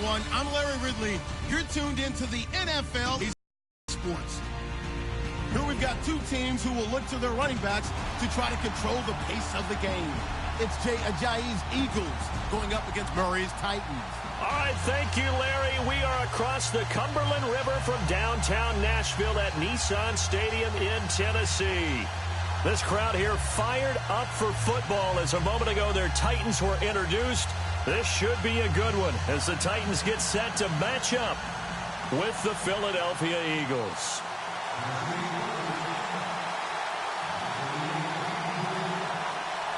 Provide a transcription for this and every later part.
everyone. I'm Larry Ridley. You're tuned into the NFL Sports. Here we've got two teams who will look to their running backs to try to control the pace of the game. It's Jay Ajayi's Eagles going up against Murray's Titans. All right, thank you, Larry. We are across the Cumberland River from downtown Nashville at Nissan Stadium in Tennessee. This crowd here fired up for football as a moment ago their Titans were introduced. This should be a good one as the Titans get set to match up with the Philadelphia Eagles.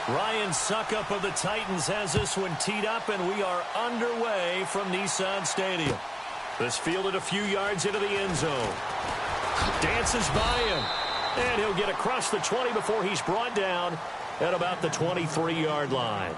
Ryan Suckup of the Titans has this one teed up, and we are underway from Nissan Stadium. This fielded a few yards into the end zone. Dances by him, and he'll get across the 20 before he's brought down at about the 23-yard line.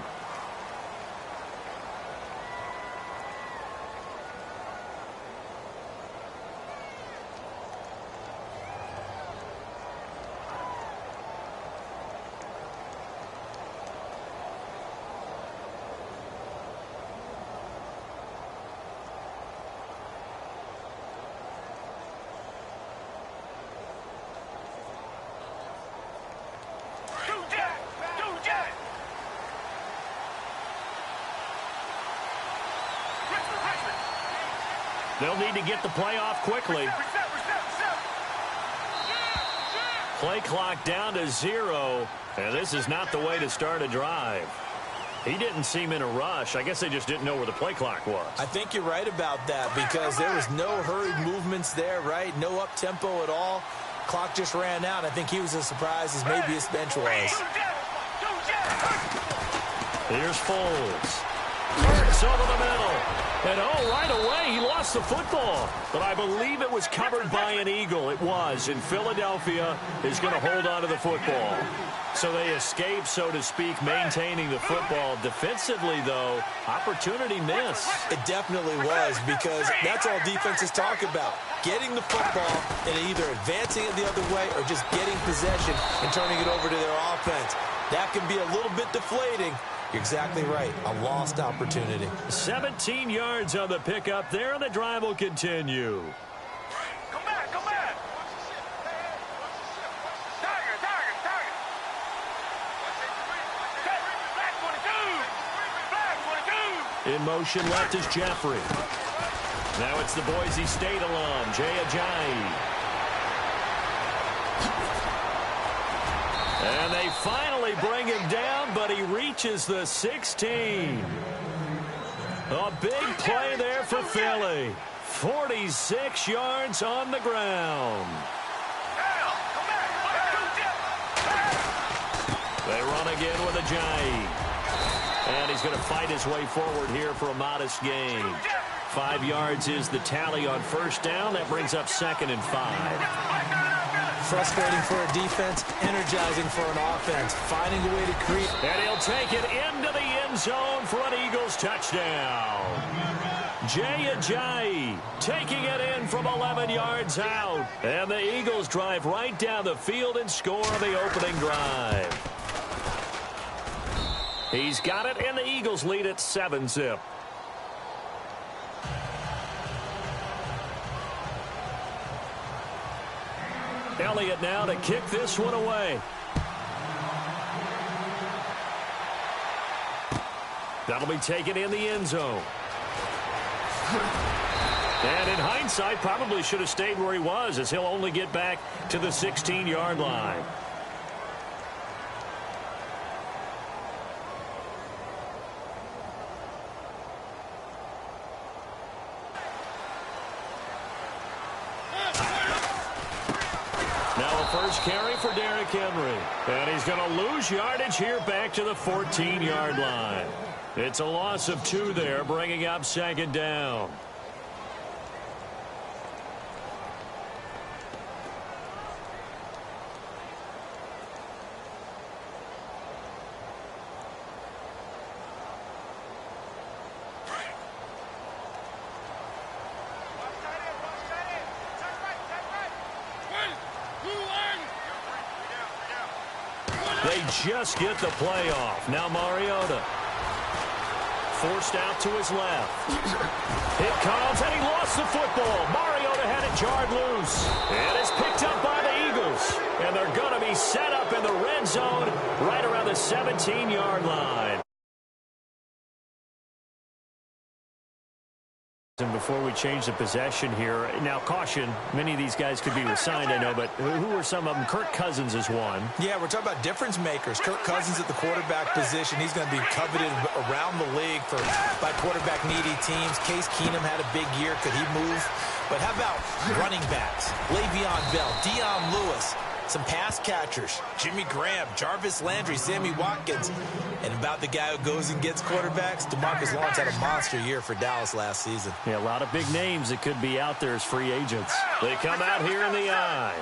They'll need to get the play off quickly. Play clock down to 0, and this is not the way to start a drive. He didn't seem in a rush. I guess they just didn't know where the play clock was. I think you're right about that because there was no hurried movements there, right? No up-tempo at all. Clock just ran out. I think he was as surprised as maybe his bench was. Here's Foles. Hurts over the middle. And, right away, he lost the football. But I believe it was covered by an Eagle. It was. And Philadelphia is going to hold on to the football. So they escape, so to speak, maintaining the football. Defensively, though, opportunity miss. It definitely was because that's all defenses talk about. Getting the football and either advancing it the other way or just getting possession and turning it over to their offense. That can be a little bit deflating. You're exactly right. A lost opportunity. 17 yards on the pickup there, and the drive will continue. Come back, come back. Tiger. Black 22. In motion left is Jeffrey. Now it's the Boise State alum, Jay Ajayi. And they finally bring him down, but he reaches the 16. A big play there for Philly. 46 yards on the ground. They run again with Ajayi. And he's going to fight his way forward here for a modest gain. 5 yards is the tally on first down. That brings up 2nd and 5. Frustrating for a defense, energizing for an offense. Finding a way to create. And he'll take it into the end zone for an Eagles touchdown. Jay Ajayi taking it in from 11 yards out. And the Eagles drive right down the field and score the opening drive. He's got it, and the Eagles lead at 7-zip. Elliott now to kick this one away. That'll be taken in the end zone. And in hindsight, probably should have stayed where he was, as he'll only get back to the 16-yard line. First carry for Derrick Henry. And he's going to lose yardage here back to the 14-yard line. It's a loss of 2 there, bringing up 2nd down. They just get the play off. Now Mariota. forced out to his left. It comes, and he lost the football. Mariota had it jarred loose. And it's picked up by the Eagles. And they're going to be set up in the red zone right around the 17-yard line. And before we change the possession here, now caution, many of these guys could be resigned, I know, but who are some of them? Kirk Cousins is one. Yeah, we're talking about difference makers. Kirk Cousins at the quarterback position. He's going to be coveted around the league by quarterback needy teams. Case Keenum had a big year. Could he move? But how about running backs? Le'Veon Bell, Dion Lewis, some pass catchers, Jimmy Graham, Jarvis Landry, Sammy Watkins. And about the guy who goes and gets quarterbacks, DeMarcus Lawrence had a monster year for Dallas last season. Yeah, a lot of big names that could be out there as free agents. They come out here in the eye.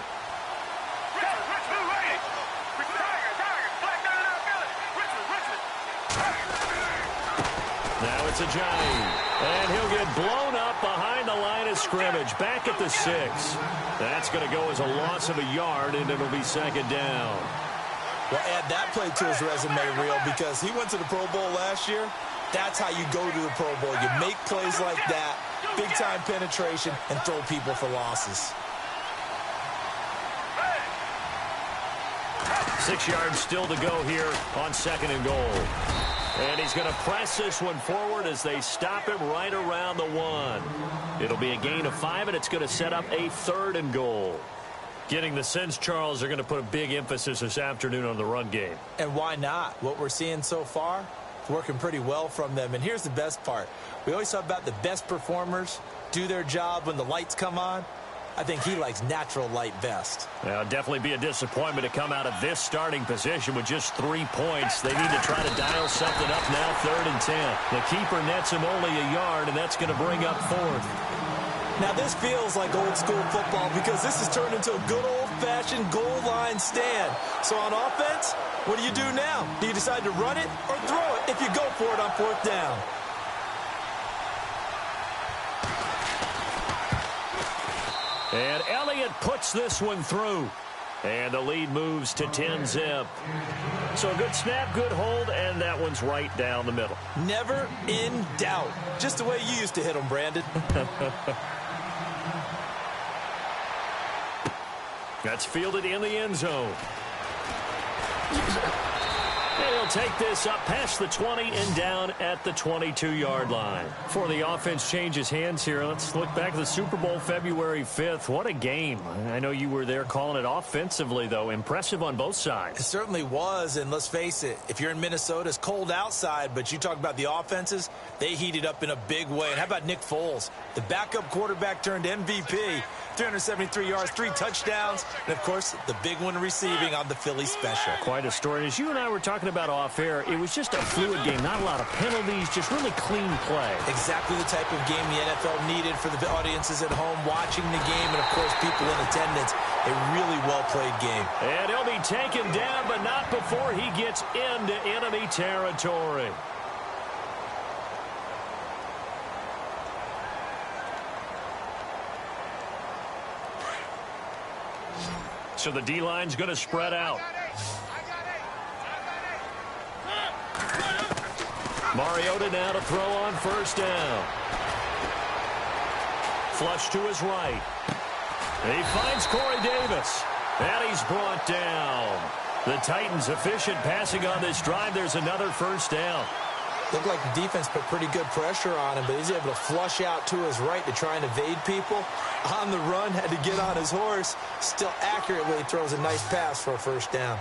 Now it's a Giant. And he'll get blown up behind the line of scrimmage. Back at the 6. That's going to go as a loss of a yard, and it'll be second down. Well, add that play to his resume reel because he went to the Pro Bowl last year. That's how you go to the Pro Bowl. You make plays like that, big-time penetration, and throw people for losses. 6 yards still to go here on second and goal. And he's going to press this one forward as they stop him right around the 1. It'll be a gain of 5, and it's going to set up a third and goal. Getting the sense, Charles, they're going to put a big emphasis this afternoon on the run game. And why not? What we're seeing so far, it's working pretty well from them. And here's the best part. We always talk about the best performers do their job when the lights come on. I think he likes natural light best. Now, definitely be a disappointment to come out of this starting position with just 3 points. They need to try to dial something up now, 3rd and 10. The keeper nets him only a yard, and that's going to bring up 4th. Now, this feels like old-school football because this has turned into a good old-fashioned goal line stand. So on offense, what do you do now? Do you decide to run it or throw it if you go for it on 4th down? And Elliott puts this one through. And the lead moves to 10-zip. So a good snap, good hold, and that one's right down the middle. Never in doubt. Just the way you used to hit them, Brandon. That's fielded in the end zone. And he'll take this up past the 20 and down at the 22-yard line. Before the offense changes hands here, let's look back at the Super Bowl February 5th. What a game. I know you were there calling it offensively, though. Impressive on both sides. It certainly was, and let's face it, if you're in Minnesota, it's cold outside, but you talk about the offenses, they heated up in a big way. And how about Nick Foles? The backup quarterback turned MVP. 373 yards, 3 touchdowns, and, of course, the big one receiving on the Philly special. Quite a story. As you and I were talking about off air, it was just a fluid game. Not a lot of penalties, just really clean play. Exactly the type of game the NFL needed for the audiences at home watching the game and, of course, people in attendance. A really well-played game. And he'll be taken down, but not before he gets into enemy territory. So the D-line's going to spread out. Mariota now to throw on 1st down. Flush to his right. And he finds Corey Davis. And he's brought down. The Titans efficient passing on this drive. There's another 1st down. Looked like the defense put pretty good pressure on him, but he's able to flush out to his right to try and evade people. On the run, had to get on his horse. Still accurately throws a nice pass for a 1st down.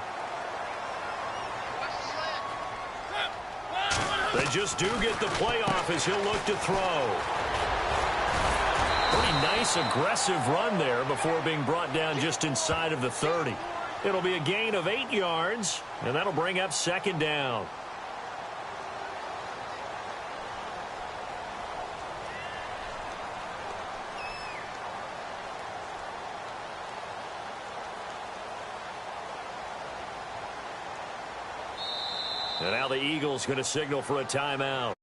They just do get the play off as he'll look to throw. Pretty nice, aggressive run there before being brought down just inside of the 30. It'll be a gain of 8 yards, and that'll bring up 2nd down. And now the Eagles going to signal for a timeout.